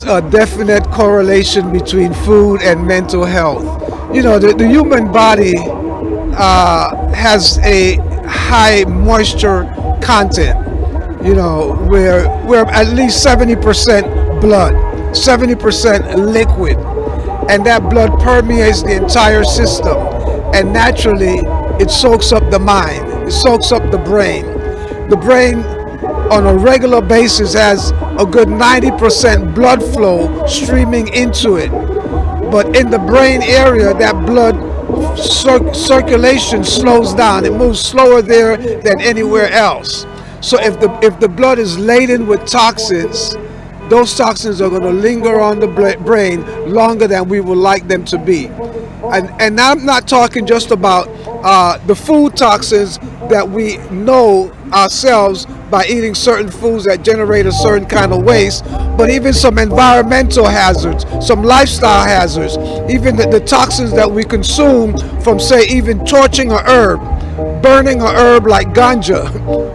a definite correlation between food and mental health. You know, the human body has a high moisture content. You know, we're at least 70% blood, 70% liquid, and that blood permeates the entire system. And naturally, it soaks up the mind, it soaks up the brain. The brain on a regular basis has a good 90% blood flow streaming into it. But in the brain area, that blood circulation slows down. It moves slower there than anywhere else. So if the blood is laden with toxins, those toxins are going to linger on the brain longer than we would like them to be. And I'm not talking just about the food toxins that we know ourselves by eating certain foods that generate a certain kind of waste, but even some environmental hazards, some lifestyle hazards, even the toxins that we consume from, say, even torching a herb, burning a herb like ganja.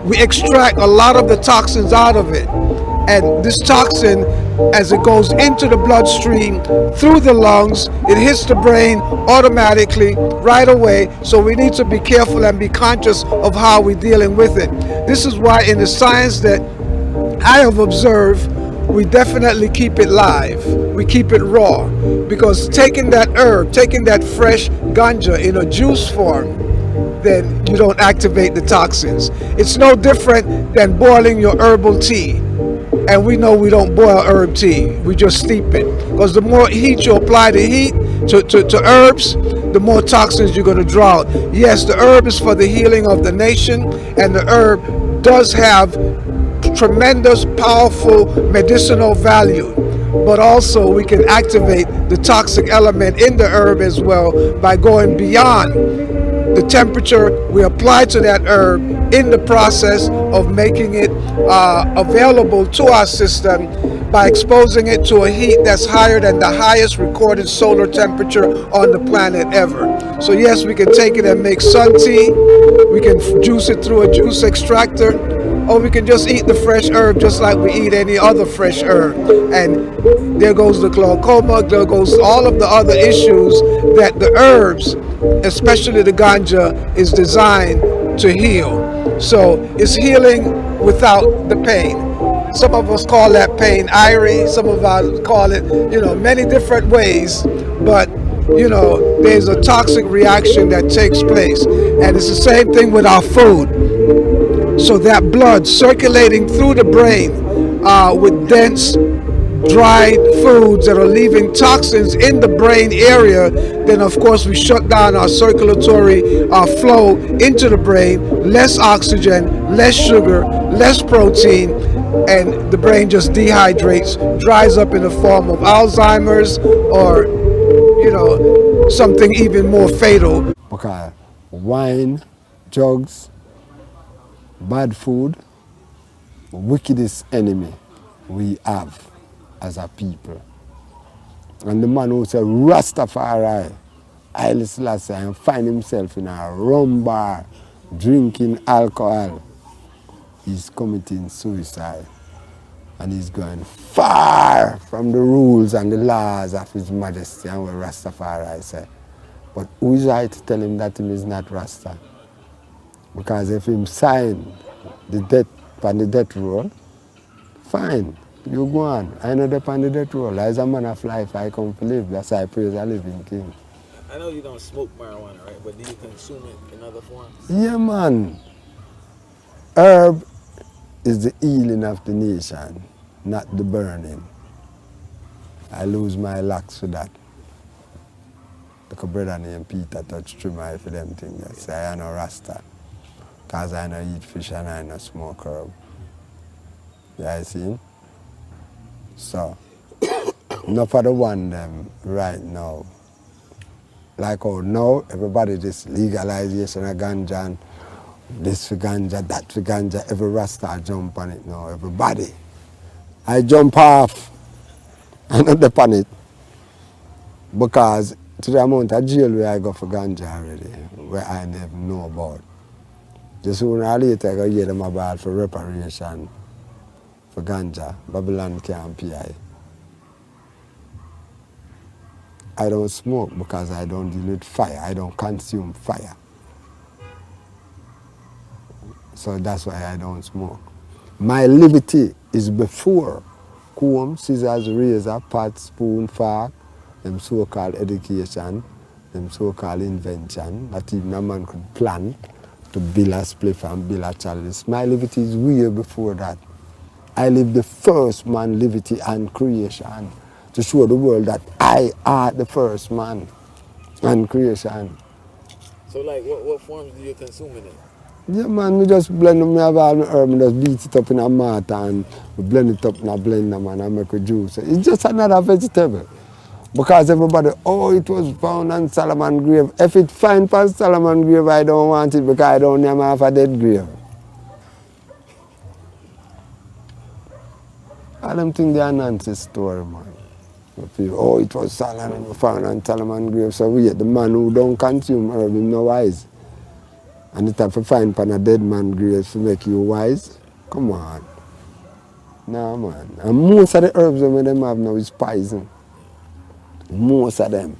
We extract a lot of the toxins out of it. And this toxin, as it goes into the bloodstream through the lungs, it hits the brain automatically right away. So we need to be careful and be conscious of how we're dealing with it. This is why in the science that I have observed, we definitely keep it live. We keep it raw. Because taking that herb, taking that fresh ganja in a juice form, then you don't activate the toxins. It's no different than boiling your herbal tea. And we know we don't boil herb tea, we just steep it. Because the more heat you apply the heat to herbs, the more toxins you're going to draw out. Yes, the herb is for the healing of the nation, and the herb does have tremendous, powerful medicinal value. But also we can activate the toxic element in the herb as well by going beyond the temperature we apply to that herb in the process of making it available to our system by exposing it to a heat that's higher than the highest recorded solar temperature on the planet ever. So yes, we can take it and make sun tea, we can juice it through a juice extractor, or we can just eat the fresh herb just like we eat any other fresh herb. And there goes the glaucoma, there goes all of the other issues that the herbs, especially the ganja, is designed to heal. So it's healing without the pain. Some of us call that pain irie, some of us call it, many different ways, but there's a toxic reaction that takes place. And it's the same thing with our food. So that blood circulating through the brain with dense, dried foods that are leaving toxins in the brain area, then of course we shut down our circulatory flow into the brain, less oxygen, less sugar, less protein, and the brain just dehydrates, dries up in the form of Alzheimer's or, something even more fatal. Because wine, drugs, bad food, wickedest enemy we have as a people. And the man who said Rastafari, Haile Selassie, and find himself in a rum bar drinking alcohol, he's committing suicide. And he's going far from the rules and the laws of His Majesty and what Rastafari said. But who is I to tell him that he is not Rasta? Because if him sign the death on the death roll, fine, you go on. I know that on the death roll. As a man of life, I come to live. That's why I praise a living king. I know you don't smoke marijuana, right? But do you consume it in other forms? Yeah, man. Herb is the healing of the nation, not the burning. I lose my locks for that. Like a brother named Peter touched through my for them things. I say I know Rasta. Because I know eat fish and I know smoke herb. Yeah, I see? So, enough for the one them right now. Like how now, everybody this legalization of ganja and this for ganja, that for ganja, every Rasta jump on it now, everybody. I jump off and not upon it because to the amount of jail where I go for ganja already, where I never know about. Just sooner or later I go hear them about for reparation for ganja, Babylon can't pay. I don't smoke because I don't deal with fire. I don't consume fire. So that's why I don't smoke. My liberty is before comb, scissors, razor, pot, spoon, fork, them so-called education, them so-called invention, that even a man could plan to build a spliff and build a chalice. My liberty is way before that. I live the first man liberty and creation to show the world that I are the first man and creation. So like, what forms do you consume in it? Yeah, man, me just blend me have all my herb, me just beat it up in a mortar and we blend it up in a blender, man, and make a juice. It's just another vegetable. Because everybody, oh, it was found on Solomon grave. If it find on Solomon grave, I don't want it because I don't name half a dead grave. I don't think they are Nancy's story, man. People, oh, it was Solomon found on Solomon grave, so we the man who don't consume herb, him no wise. And it have to find on a dead man grave to make you wise? Come on. Nah, man. And most of the herbs that them have now is poison. Most of them.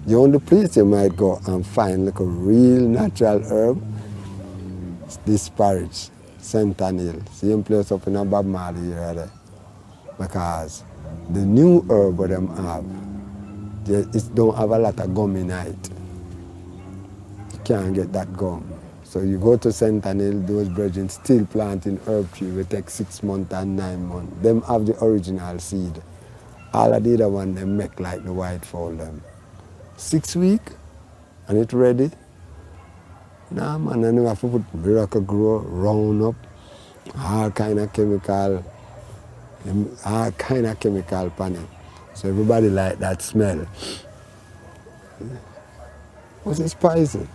The only place you might go and find like a real natural herb is this parish, Centennial. Same place up in a Bob Marley area there. Because the new herb that them have, it don't have a lot of gum in it. You can't get that gum. So you go to Centennial, those brethren still planting herb tree, will take 6 months and 9 months. Them have the original seed. All of the other one they make like the white fowl them. 6 weeks and it ready. Nah man, and you have to put miracle grow, round up, all kind of chemical pan it. So everybody like that smell. What's this poison?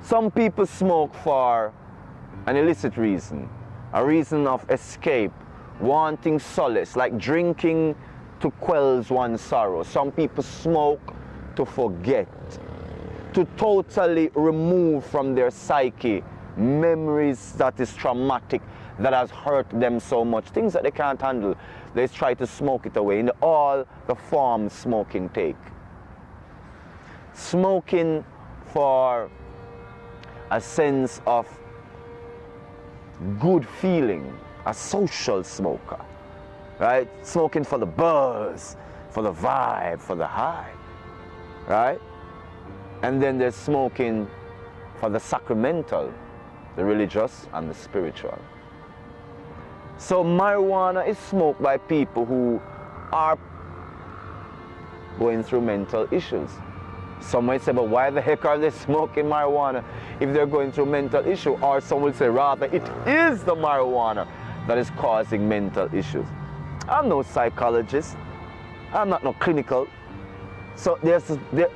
Some people smoke for an illicit reason, a reason of escape, wanting solace, like drinking to quell one's sorrow. Some people smoke to forget, to totally remove from their psyche memories that is traumatic, that has hurt them so much, things that they can't handle. They try to smoke it away in all the forms smoking take. Smoking for a sense of good feeling, a social smoker, right? Smoking for the buzz, for the vibe, for the high, right? And then there's smoking for the sacramental, the religious and the spiritual. So marijuana is smoked by people who are going through mental issues. Some might say, but why the heck are they smoking marijuana if they're going through mental issue? Or some will say, rather, it is the marijuana that is causing mental issues. I'm no psychologist. I'm not no clinical. So there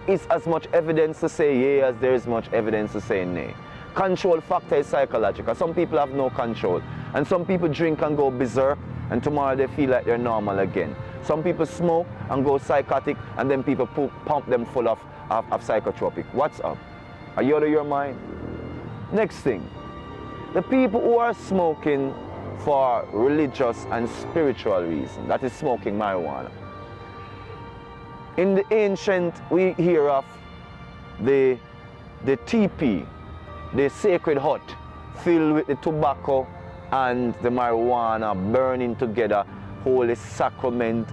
is as much evidence to say yea as there is much evidence to say nay. Control factor is psychological. Some people have no control. And some people drink and go berserk, and tomorrow they feel like they're normal again. Some people smoke and go psychotic, and then people pump them full of psychotropic. What's up? Are you out of your mind? Next thing, the people who are smoking for religious and spiritual reasons, that is smoking marijuana. In the ancient, we hear of the teepee, the sacred hut, filled with the tobacco and the marijuana burning together, holy sacrament,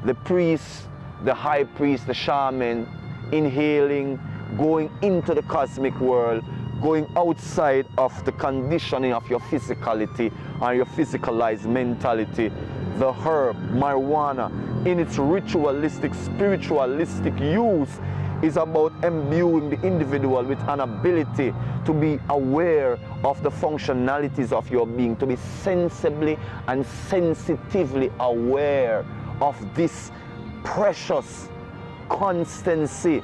the priest, the high priest, the shaman, inhaling, going into the cosmic world, going outside of the conditioning of your physicality and your physicalized mentality. The herb, marijuana, in its ritualistic, spiritualistic use, is about imbuing the individual with an ability to be aware of the functionalities of your being, to be sensibly and sensitively aware of this precious constancy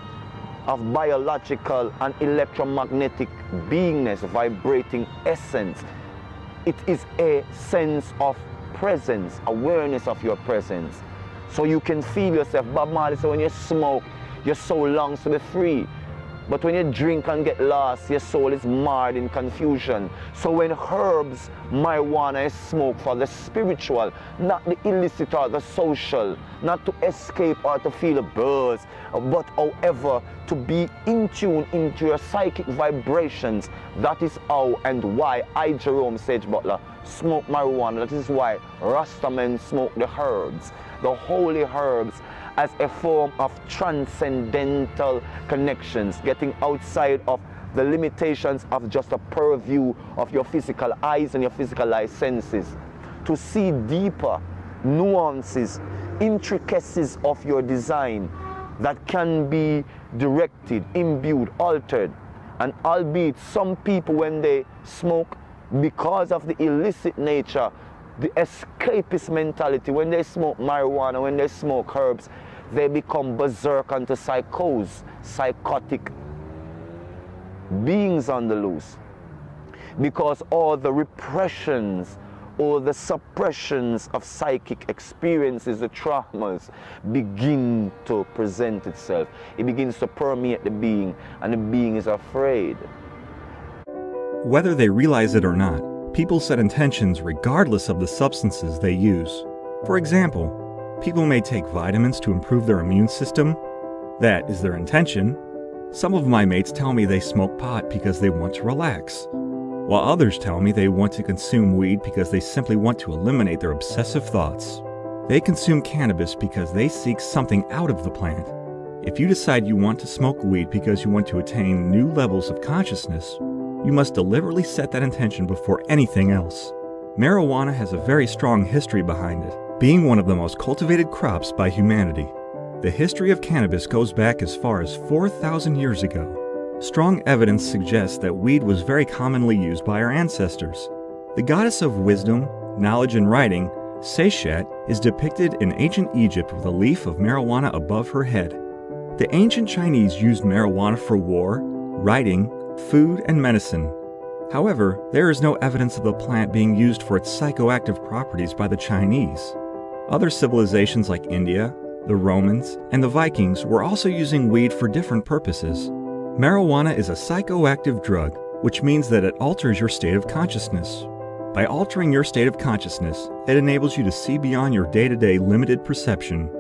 of biological and electromagnetic beingness, vibrating essence. It is a sense of presence, awareness of your presence. So you can feel yourself. Bob Marley said when you smoke, your soul longs to be free. But when you drink and get lost, your soul is marred in confusion. So when herbs, marijuana is smoked for the spiritual, not the illicit or the social, not to escape or to feel a buzz, but however, to be in tune into your psychic vibrations. That is how and why I, Jerome Sage Butler, smoke marijuana. That is why Rastamen smoke the herbs, the holy herbs, as a form of transcendental connections, getting outside of the limitations of just a purview of your physical eyes and your physicalized senses, to see deeper nuances, intricacies of your design that can be directed, imbued, altered. And albeit some people, when they smoke, because of the illicit nature, the escapist mentality, when they smoke marijuana, when they smoke herbs, they become berserk into psychose, psychotic beings on the loose. Because all the repressions or the suppressions of psychic experiences, the traumas, begin to present itself. It begins to permeate the being, and the being is afraid. Whether they realize it or not, people set intentions regardless of the substances they use. For example, people may take vitamins to improve their immune system. That is their intention. Some of my mates tell me they smoke pot because they want to relax, while others tell me they want to consume weed because they simply want to eliminate their obsessive thoughts. They consume cannabis because they seek something out of the plant. If you decide you want to smoke weed because you want to attain new levels of consciousness, you must deliberately set that intention before anything else. Marijuana has a very strong history behind it, being one of the most cultivated crops by humanity. The history of cannabis goes back as far as 4,000 years ago. Strong evidence suggests that weed was very commonly used by our ancestors. The goddess of wisdom, knowledge, and writing, Seshat, is depicted in ancient Egypt with a leaf of marijuana above her head. The ancient Chinese used marijuana for war, writing, food, and medicine. However, there is no evidence of the plant being used for its psychoactive properties by the Chinese. Other civilizations like India, the Romans, and the Vikings were also using weed for different purposes. Marijuana is a psychoactive drug, which means that it alters your state of consciousness. By altering your state of consciousness, it enables you to see beyond your day-to-day limited perception.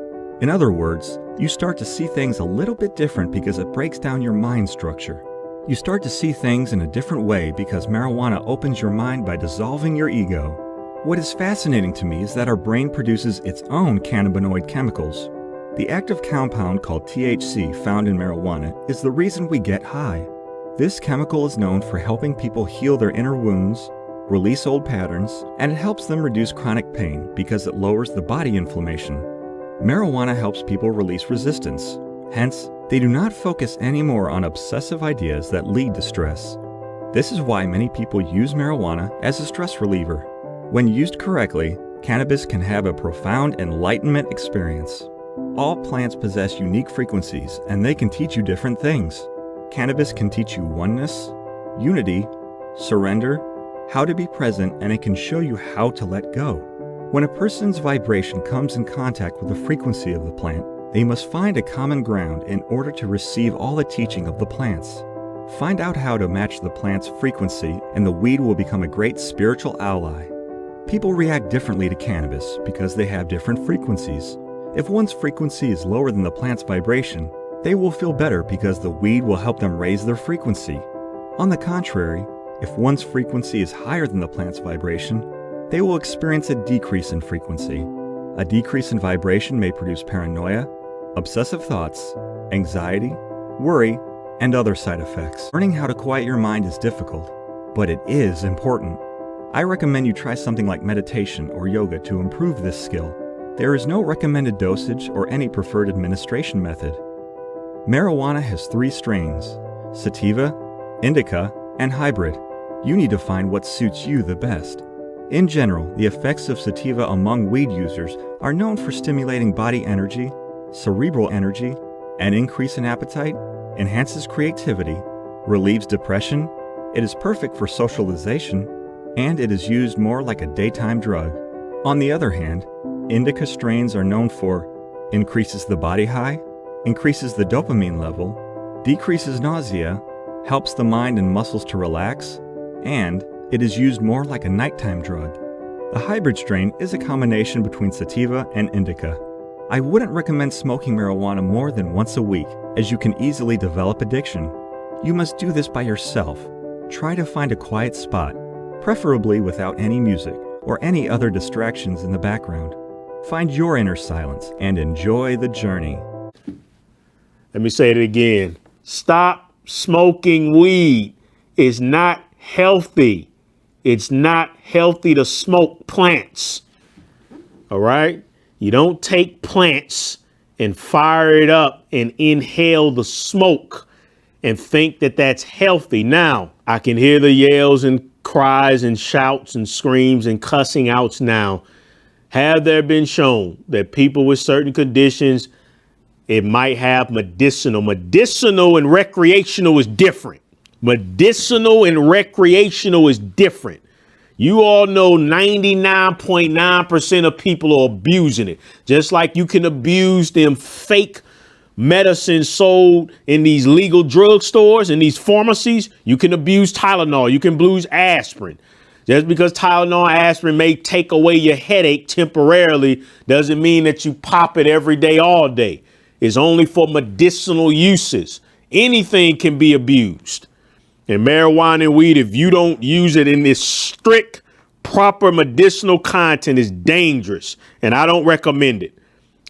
In other words, you start to see things a little bit different because it breaks down your mind structure. You start to see things in a different way because marijuana opens your mind by dissolving your ego. What is fascinating to me is that our brain produces its own cannabinoid chemicals. The active compound called THC found in marijuana is the reason we get high. This chemical is known for helping people heal their inner wounds, release old patterns, and it helps them reduce chronic pain because it lowers the body inflammation. Marijuana helps people release resistance. Hence, they do not focus anymore on obsessive ideas that lead to stress. This is why many people use marijuana as a stress reliever. When used correctly, cannabis can have a profound enlightenment experience. All plants possess unique frequencies, and they can teach you different things. Cannabis can teach you oneness, unity, surrender, how to be present, and it can show you how to let go. When a person's vibration comes in contact with the frequency of the plant, they must find a common ground in order to receive all the teaching of the plants. Find out how to match the plant's frequency, and the weed will become a great spiritual ally. People react differently to cannabis because they have different frequencies. If one's frequency is lower than the plant's vibration, they will feel better because the weed will help them raise their frequency. On the contrary, if one's frequency is higher than the plant's vibration, they will experience a decrease in frequency. A decrease in vibration may produce paranoia, obsessive thoughts, anxiety, worry, and other side effects. Learning how to quiet your mind is difficult, but it is important. I recommend you try something like meditation or yoga to improve this skill. There is no recommended dosage or any preferred administration method. Marijuana has 3 strains: sativa, indica, and hybrid. You need to find what suits you the best. In general, the effects of sativa among weed users are known for stimulating body energy, cerebral energy, an increase in appetite, enhances creativity, relieves depression, it is perfect for socialization, and it is used more like a daytime drug. On the other hand, indica strains are known for increases the body high, increases the dopamine level, decreases nausea, helps the mind and muscles to relax, and it is used more like a nighttime drug. The hybrid strain is a combination between sativa and indica. I wouldn't recommend smoking marijuana more than once a week, as you can easily develop addiction. You must do this by yourself. Try to find a quiet spot, preferably without any music or any other distractions in the background. Find your inner silence and enjoy the journey. Let me say it again. Stop smoking weed. It's not healthy. It's not healthy to smoke plants. All right? You don't take plants and fire it up and inhale the smoke and think that that's healthy. Now, I can hear the yells and cries and shouts and screams and cussing outs now. Have there been shown that people with certain conditions, it might have medicinal? Medicinal and recreational is different. Medicinal and recreational is different. You all know 99.9% of people are abusing it. Just like you can abuse them fake medicine sold in these legal drugstores and these pharmacies. You can abuse Tylenol. You can abuse aspirin. Just because Tylenol and aspirin may take away your headache temporarily doesn't mean that you pop it every day, all day. It's only for medicinal uses. Anything can be abused. And marijuana and weed, if you don't use it in this strict, proper medicinal content, is dangerous. And I don't recommend it.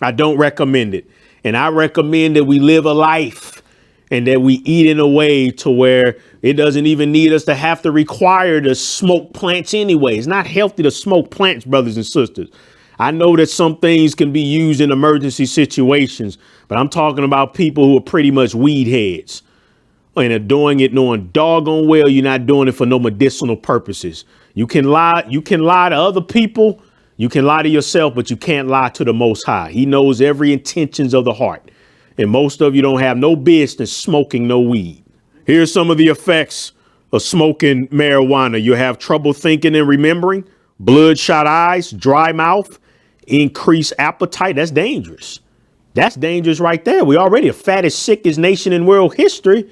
I don't recommend it. And I recommend that we live a life and that we eat in a way to where it doesn't even need us to have to require to smoke plants anyway. It's not healthy to smoke plants, brothers and sisters. I know that some things can be used in emergency situations, but I'm talking about people who are pretty much weed heads and are doing it knowing doggone well you're not doing it for no medicinal purposes. You can lie to other people, you can lie to yourself, but you can't lie to the Most High. He knows every intentions of the heart. And most of you don't have no business smoking no weed. Here's some of the effects of smoking marijuana. You have trouble thinking and remembering, bloodshot eyes, dry mouth, increased appetite. That's dangerous. That's dangerous right there. We already the fattest, sickest nation in world history.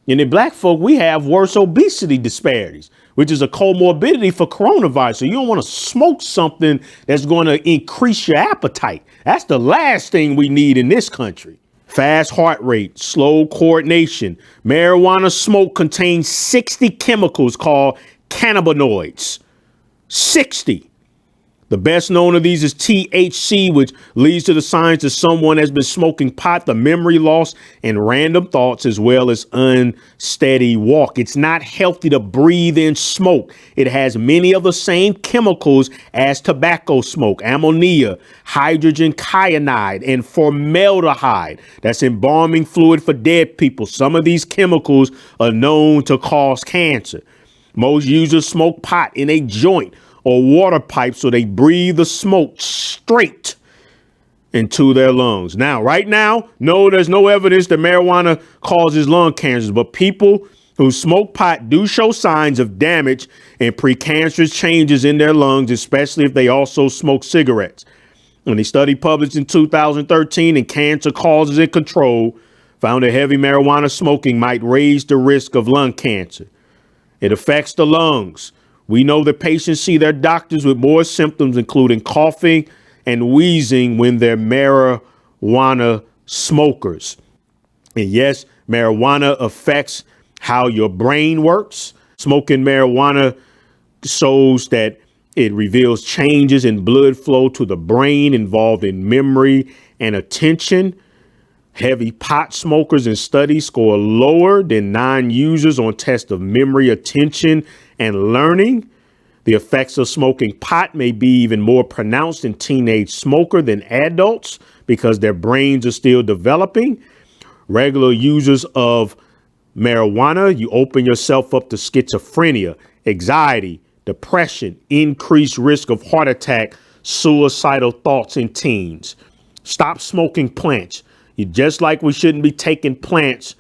And in black folk, we have worse obesity disparities, which is a comorbidity for coronavirus. So you don't want to smoke something that's going to increase your appetite. That's the last thing we need in this country. Fast heart rate, slow coordination. Marijuana smoke contains 60 chemicals called cannabinoids. 60. The best known of these is THC, which leads to the signs that someone has been smoking pot, the memory loss and random thoughts, as well as unsteady walk. It's not healthy to breathe in smoke. It has many of the same chemicals as tobacco smoke: ammonia, hydrogen cyanide, and formaldehyde. That's embalming fluid for dead people. Some of these chemicals are known to cause cancer. Most users smoke pot in a joint or water pipe, so they breathe the smoke straight into their lungs. Now, right now, no, there's no evidence that marijuana causes lung cancers, but people who smoke pot do show signs of damage and precancerous changes in their lungs, especially if they also smoke cigarettes. And a study published in 2013 in Cancer Causes and Control found that heavy marijuana smoking might raise the risk of lung cancer. It affects the lungs. We know that patients see their doctors with more symptoms, including coughing and wheezing, when they're marijuana smokers. And yes, marijuana affects how your brain works. Smoking marijuana shows that it reveals changes in blood flow to the brain involved in memory and attention. Heavy pot smokers in studies score lower than non-users on tests of memory, attention, and learning. The effects of smoking pot may be even more pronounced in teenage smokers than adults because their brains are still developing. Regular users of marijuana, you open yourself up to schizophrenia, anxiety, depression, increased risk of heart attack, suicidal thoughts in teens. Stop smoking plants. You just like we shouldn't be taking plants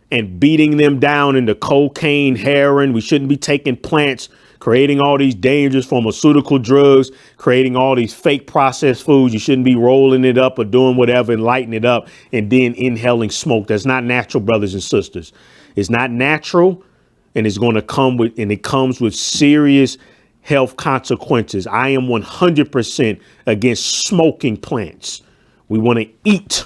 and beating them down into cocaine, heroin. We shouldn't be taking plants creating all these dangerous pharmaceutical drugs, creating all these fake processed foods. You shouldn't be rolling it up or doing whatever and lighting it up and then inhaling smoke. That's not natural, brothers and sisters. It's not natural, and it's going to come with, and it comes with serious health consequences. I am 100% against smoking plants. We want to eat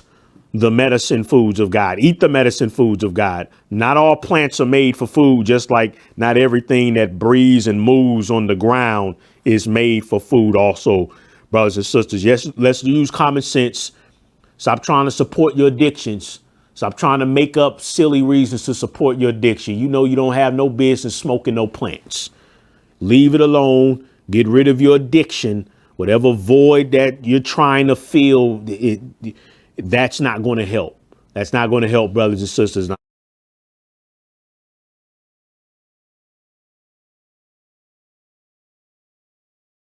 the medicine foods of God. Eat the medicine foods of God. Not all plants are made for food, just like not everything that breathes and moves on the ground is made for food also, brothers and sisters. Yes, let's use common sense. Stop trying to support your addictions. Stop trying to make up silly reasons to support your addiction. You know you don't have no business smoking no plants. Leave it alone. Get rid of your addiction. Whatever void that you're trying to fill, that's not going to help. That's not going to help, brothers and sisters.